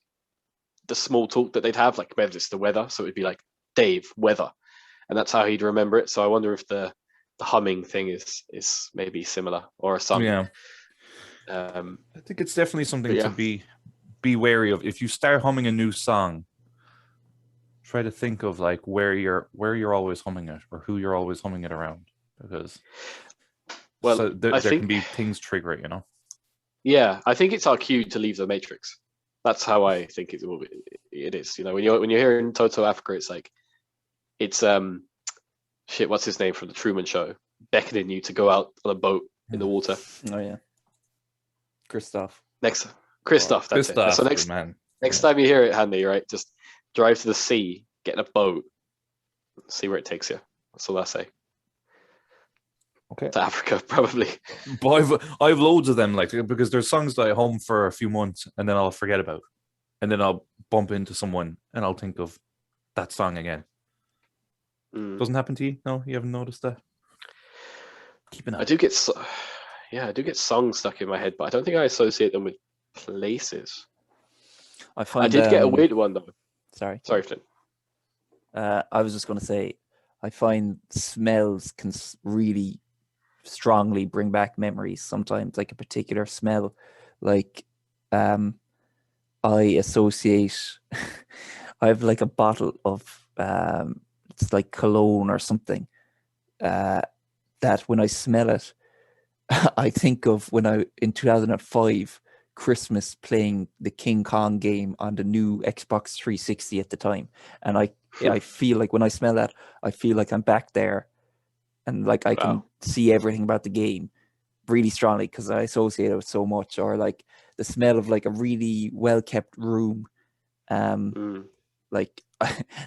the small talk that they'd have, like whether it's the weather. So it'd be like Dave, weather. And that's how he'd remember it. So I wonder if the humming thing is maybe similar or a song. Yeah. I think it's definitely something to be wary of. If you start humming a new song, try to think of like where you're always humming it or who you're always humming it around, because there can be things trigger it, you know. Yeah, I think it's our cue to leave the Matrix. That's how I think it is. You know, when you're hearing Toto Africa, it's like it's shit. What's his name from the Truman Show? Beckoning you to go out on a boat in the water. Oh yeah, Christoph. Christoph. That's it. So next time you hear it, Handy, right? Just drive to the sea, get in a boat, see where it takes you. That's all I say. Okay. To Africa, probably. But I've loads of them, like, because there's songs that I hum for a few months and then I'll forget about, and then I'll bump into someone and I'll think of that song again. Doesn't happen to you? No, you haven't noticed that? Keep an eye. I do get songs stuck in my head, but I don't think I associate them with places. I did get a weird one though. Sorry, Flynn. I was just going to say, I find smells can really strongly bring back memories sometimes, like a particular smell. Like I associate I have like a bottle of it's like cologne or something that when I smell it I think of when I in 2005 Christmas playing the King Kong game on the new Xbox 360 at the time, and I feel like when I smell that I feel like I'm back there, and like I can see everything about the game really strongly because I associate it with so much. Or like the smell of like a really well kept room, like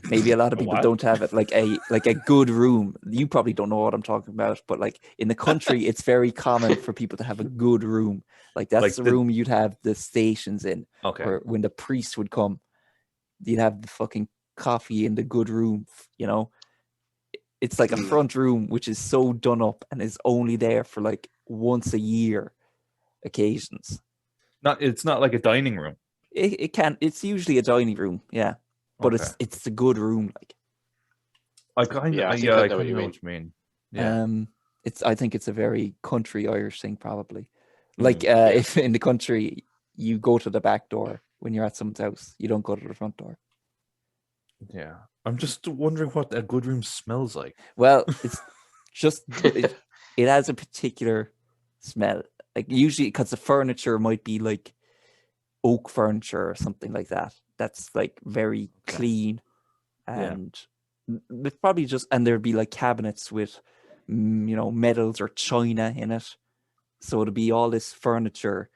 maybe a lot of people don't have it, like a good room. You probably don't know what I'm talking about, but like in the country it's very common for people to have a good room. Like that's like the room you'd have the stations in. Okay. Or when the priest would come, you'd have the fucking coffee in the good room, you know. It's like a front room which is so done up and is only there for like once a year occasions. It's not like a dining room. It's usually a dining room, yeah. But it's a good room, like. I know what you mean. Yeah. I think it's a very country Irish thing, probably. Like if in the country you go to the back door when you're at someone's house, you don't go to the front door. Yeah, I'm just wondering what a good room smells like. Well, it's just it has a particular smell. Like usually, because the furniture might be like oak furniture or something like that. That's like very clean, and it's probably just, and there'd be like cabinets with, metals or china in it. So it'd be all this furniture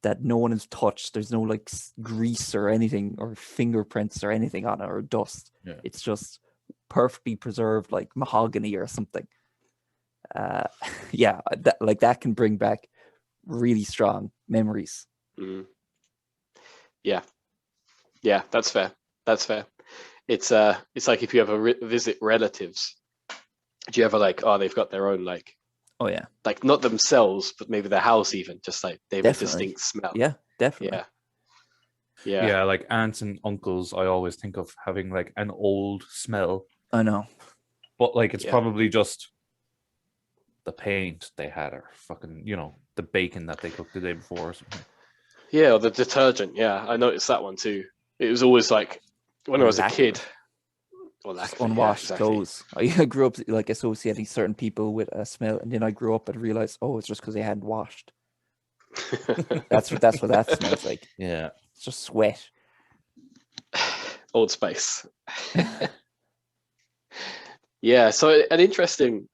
that no one has touched. There's no like grease or anything or fingerprints or anything on it or dust. Yeah. It's just perfectly preserved, like mahogany or something. That can bring back really strong memories. Yeah, that's fair. It's like if you ever visit relatives, do you ever like, they've got their own like, oh yeah, like not themselves, but maybe their house even, just like they have a distinct smell. Yeah, definitely. Yeah, like aunts and uncles, I always think of having like an old smell. I know. But like it's probably just the paint they had, or fucking, the bacon that they cooked the day before or something. Yeah, or the detergent. Yeah, I noticed that one too. It was always like when I was a kid, Or lack Just of it, yeah, unwashed exactly. clothes. I grew up like associating certain people with a smell, and then I grew up and realized, oh, it's just because they hadn't washed. That's what that smells like. Yeah. It's just sweat. Old Spice. Yeah, so an interesting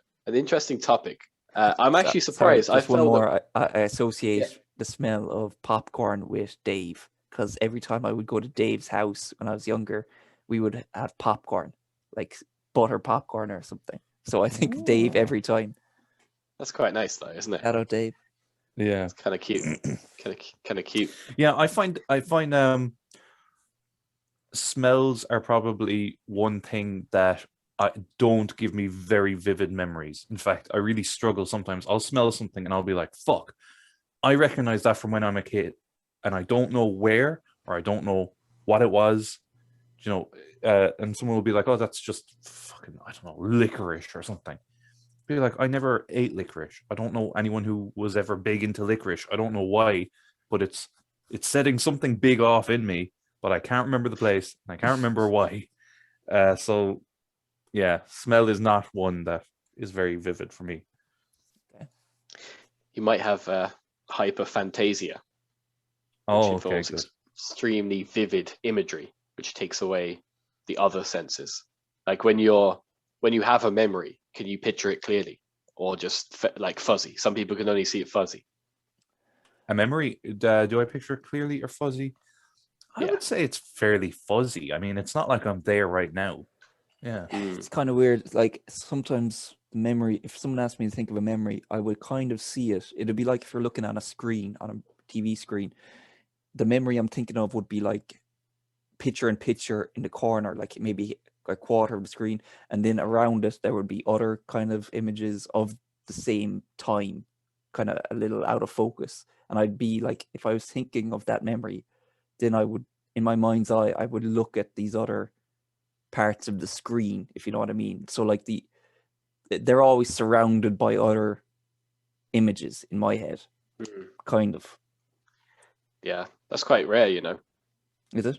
topic. I'm actually Sorry, surprised. just I one felt more. I associate Yeah. the smell of popcorn with Dave, because every time I would go to Dave's house when I was younger, we would have popcorn, like butter popcorn or something. So I think of Dave every time. that's quite nice, though, isn't it? Shout out, Dave. Yeah. It's kind of cute. Kind of cute. Yeah, I find smells are probably one thing that don't give me very vivid memories. In fact, I really struggle sometimes. I'll smell something and I'll be like, fuck, I recognize that from when I'm a kid, and I don't know where, or I don't know what it was, you know, and someone will be like, oh, that's just fucking, I don't know, licorice or something. Be like, I never ate licorice. I don't know anyone who was ever big into licorice. I don't know why, but it's setting something big off in me, but I can't remember the place, and I can't remember why. So yeah, smell is not one that is very vivid for me. You might have hyperphantasia, which Oh, okay, involves good. extremely vivid imagery, which takes away the other senses. Like when you have a memory, can you picture it clearly, or just like fuzzy? Some people can only see it fuzzy. A memory, do I picture it clearly or fuzzy? I Yeah. would say it's fairly fuzzy. I mean, it's not like I'm there right now. Yeah. It's kind of weird. Like sometimes the memory, if someone asked me to think of a memory, I would kind of see it. It'd be like if you're looking on a screen, on a TV screen. The memory I'm thinking of would be like picture in picture in the corner, like maybe a quarter of the screen, and then around it there would be other kind of images of the same time, kind of a little out of focus. And I'd be like, if I was thinking of that memory, then I would, in my mind's eye, I would look at these other parts of the screen, if you know what I mean. So like they're always surrounded by other images in my head, kind of. Yeah, that's quite rare, you know. Is it?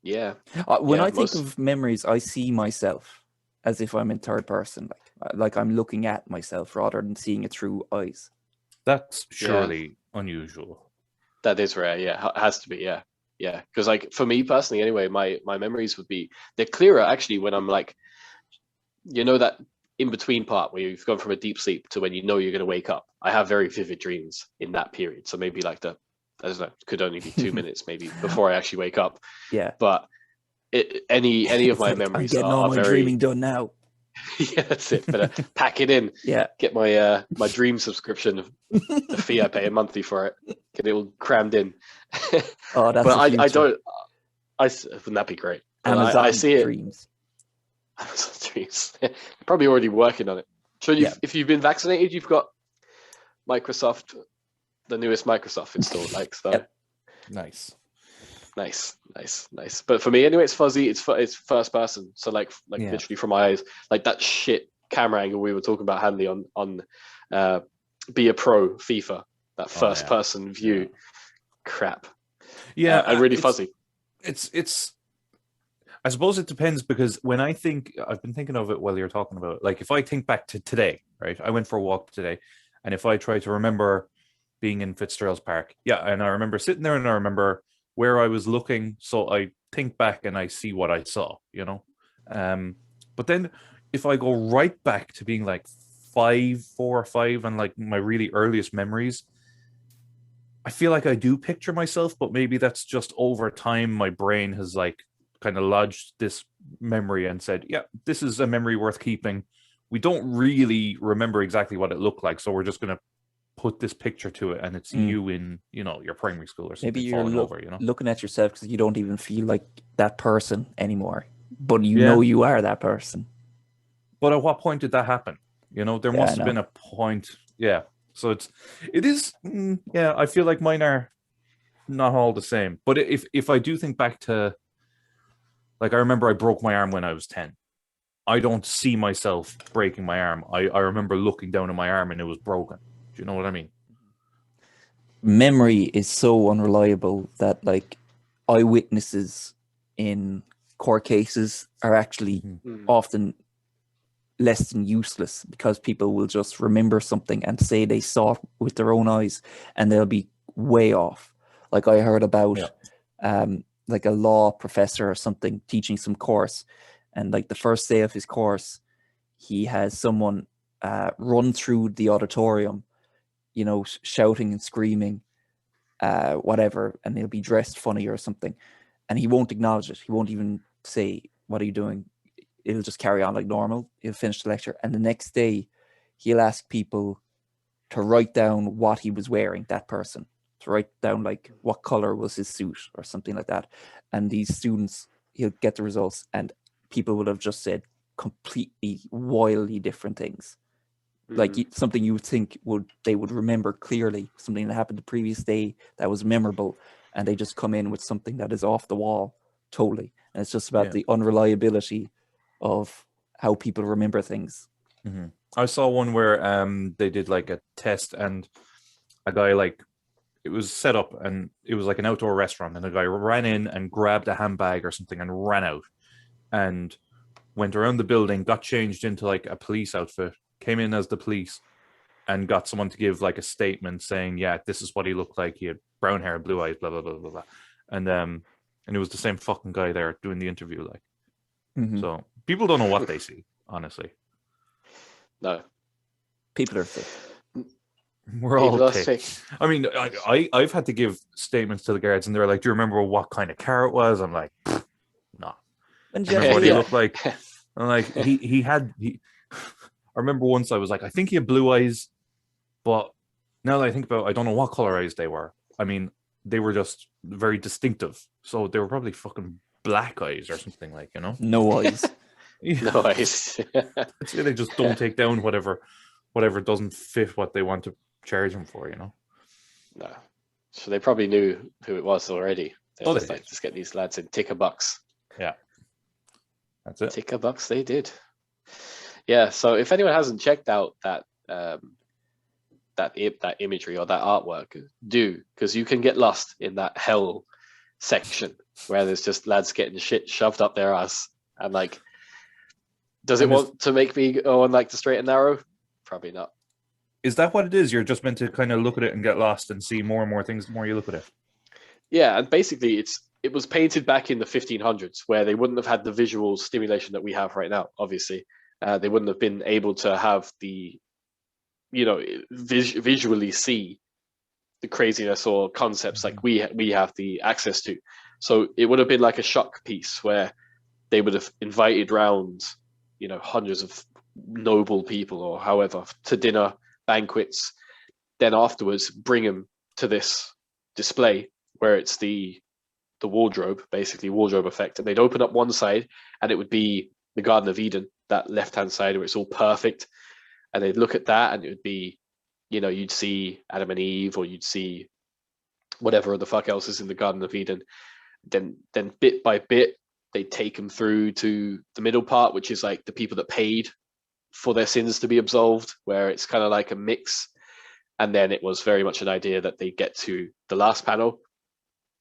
Yeah. When Yeah, I think of memories, I see myself as if I'm in third person, like I'm looking at myself rather than seeing it through eyes. That's surely unusual. That is rare. Yeah, has to be. Yeah, yeah. Because like for me personally, anyway, my memories would be they're clearer actually when I'm like, you know, that in between part where you've gone from a deep sleep to when you know you're going to wake up. I have very vivid dreams in that period. So maybe like I don't know, could only be 2 minutes maybe before I actually wake up. Yeah. But any of my like, memories I'm getting all my very dreaming done now. yeah, that's it. Better pack it in. Yeah. Get my my dream subscription, the fee I pay monthly for it. Get it all crammed in. Oh, that's but the I future. wouldn't that be great? But Amazon I see it. dreams. Amazon dreams. Probably already working on it. So if you've been vaccinated, you've got Microsoft, the newest Microsoft installed. Like so. Yep. Nice. Nice. But for me, anyway, it's fuzzy. It's first person. So like literally from my eyes, like that shit camera angle we were talking about, Hanley, on Be a Pro FIFA, that first person view. Yeah. Crap. Yeah, and really fuzzy. It's. I suppose it depends, because when I've been thinking of it while you're talking about it. Like if I think back to today, right? I went for a walk today, and if I try to remember being in Fitzgerald's Park, and I remember sitting there, and I remember where I was looking, so I think back and I see what I saw, you know. But then if I go right back to being like 4 or 5, and like my really earliest memories, I feel like I do picture myself, but maybe that's just over time my brain has like kind of lodged this memory and said, yeah, this is a memory worth keeping. We don't really remember exactly what it looked like, so we're just going to put this picture to it, and it's you in, you know, your primary school or something. Maybe you're falling over, you know, looking at yourself because you don't even feel like that person anymore, but you know you are that person. But at what point did that happen? You know, there must have been a point. Yeah. So it is. I feel like mine are not all the same. But if I do think back to, like, I remember I broke my arm when I was 10. I don't see myself breaking my arm. I remember looking down at my arm and it was broken. Do you know what I mean? Memory is so unreliable that like eyewitnesses in court cases are actually often less than useless, because people will just remember something and say they saw it with their own eyes, and they'll be way off. Like I heard about like a law professor or something teaching some course, and like the first day of his course, he has someone run through the auditorium, you know, shouting and screaming, whatever, and he'll be dressed funny or something, and he won't acknowledge it. He won't even say, "What are you doing?" It'll just carry on like normal. He'll finish the lecture, and the next day he'll ask people to write down what he was wearing, that person, to write down like what color was his suit or something like that. And these students, he'll get the results, and people would have just said completely wildly different things. Like something you would think they would remember clearly, something that happened the previous day that was memorable, and they just come in with something that is off the wall totally. And it's just about the unreliability of how people remember things. I saw one where they did like a test, and a guy, like, it was set up, and it was like an outdoor restaurant, and a guy ran in and grabbed a handbag or something and ran out and went around the building, got changed into like a police outfit, came in as the police, and got someone to give like a statement saying, yeah, this is what he looked like. He had brown hair, blue eyes, blah blah blah blah blah. And it was the same fucking guy there doing the interview, like. So people don't know what they see, honestly. No. People are sick. We're all sick. I mean, I've had to give statements to the guards, and they're like, "Do you remember what kind of car it was?" I'm like, "No." Remember what he looked like? I'm like, I remember once I was like, I think he had blue eyes, but now that I think about it, I don't know what color eyes they were. I mean, they were just very distinctive, so they were probably fucking black eyes or something, like, you know? No eyes. No eyes. They just don't take down whatever doesn't fit what they want to charge them for, you know? No. So they probably knew who it was already. They're just they like, let's get these lads in, tick a bucks. Yeah. That's it. Tick a bucks, they did. Yeah, so if anyone hasn't checked out that imagery or that artwork, do, because you can get lost in that hell section where there's just lads getting shit shoved up their ass, and like, does it want to make me go on like the straight and narrow? Probably not. Is that what it is? You're just meant to kind of look at it and get lost and see more and more things the more you look at it. Yeah, and basically it was painted back in the 1500s, where they wouldn't have had the visual stimulation that we have right now. Obviously, they wouldn't have been able to have the, you know, visually see the craziness or concepts like we have the access to. So it would have been like a shock piece where they would have invited round, you know, hundreds of noble people or however to dinner, banquets, then afterwards bring them to this display where it's the wardrobe, basically wardrobe effect, and they'd open up one side and it would be the Garden of Eden, that left hand side where it's all perfect, and they'd look at that and it would be, you know, you'd see Adam and Eve, or you'd see whatever the fuck else is in the Garden of Eden. Then bit by bit they take them through to the middle part, which is like the people that paid for their sins to be absolved, where it's kind of like a mix. And then it was very much an idea that they get to the last panel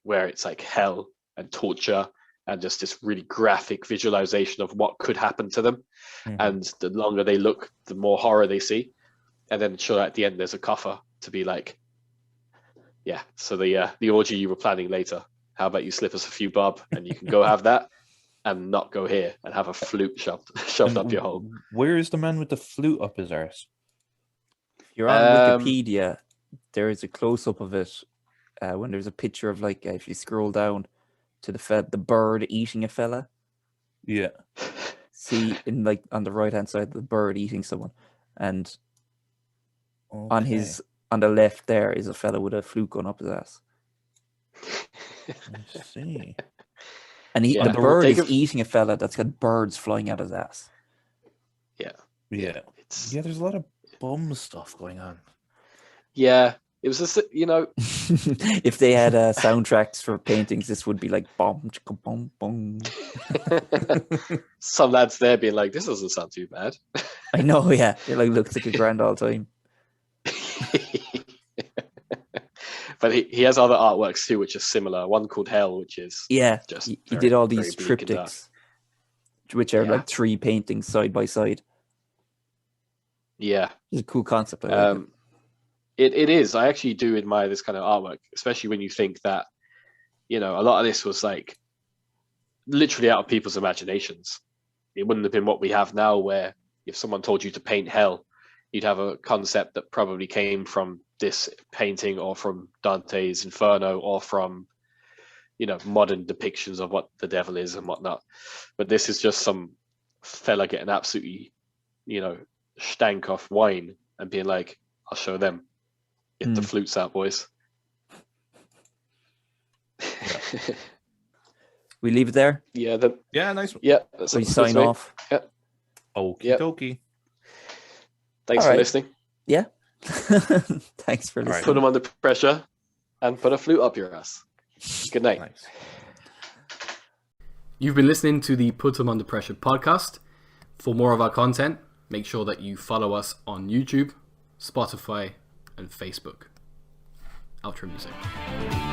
where it's like hell and torture and just this really graphic visualization of what could happen to them. And the longer they look, the more horror they see. And then sure, at the end there's a coffer to be like, yeah, so the orgy you were planning later, how about you slip us a few bob and you can go have that and not go here and have a flute shoved up your hole. Where is the man with the flute up his arse? If you're on Wikipedia, there is a close-up of it when there's a picture of, like, if you scroll down to the bird eating a fella. Yeah. See, in like on the right-hand side, the bird eating someone. And on the left there is a fella with a flute gun up his ass. I see. And the bird is eating a fella that's got birds flying out his ass. Yeah. There's a lot of bum stuff going on. Yeah, it was just, you know, if they had soundtracks for paintings, this would be like bum chicka bum bum. Some lads there being like, this doesn't sound too bad. I know, yeah. It like looks like a grand all time. But he has other artworks too, which are similar. One called Hell, which is Yeah, just he very, did all very these bleak and dark. triptychs, which are Yeah. like 3 paintings side by side. Yeah. It's a cool concept. I like it. It is. I actually do admire this kind of artwork, especially when you think that, a lot of this was like literally out of people's imaginations. It wouldn't have been what we have now, where if someone told you to paint hell, you'd have a concept that probably came from this painting or from Dante's Inferno or from, modern depictions of what the devil is and whatnot. But this is just some fella getting absolutely, stank off wine and being like, I'll show them. Get the flutes out, boys. We leave it there. Yeah, nice one. yeah. That's We that's sign me. off. Yeah. Okie Yep. dokie. Thanks All for right. listening. Yeah. Thanks for right. listening. Put them under pressure and put a flute up your ass. Good night. Nice. You've been listening to the Put 'em Under Pressure podcast. For more of our content, make sure that you follow us on YouTube, Spotify, and Facebook. Outro music.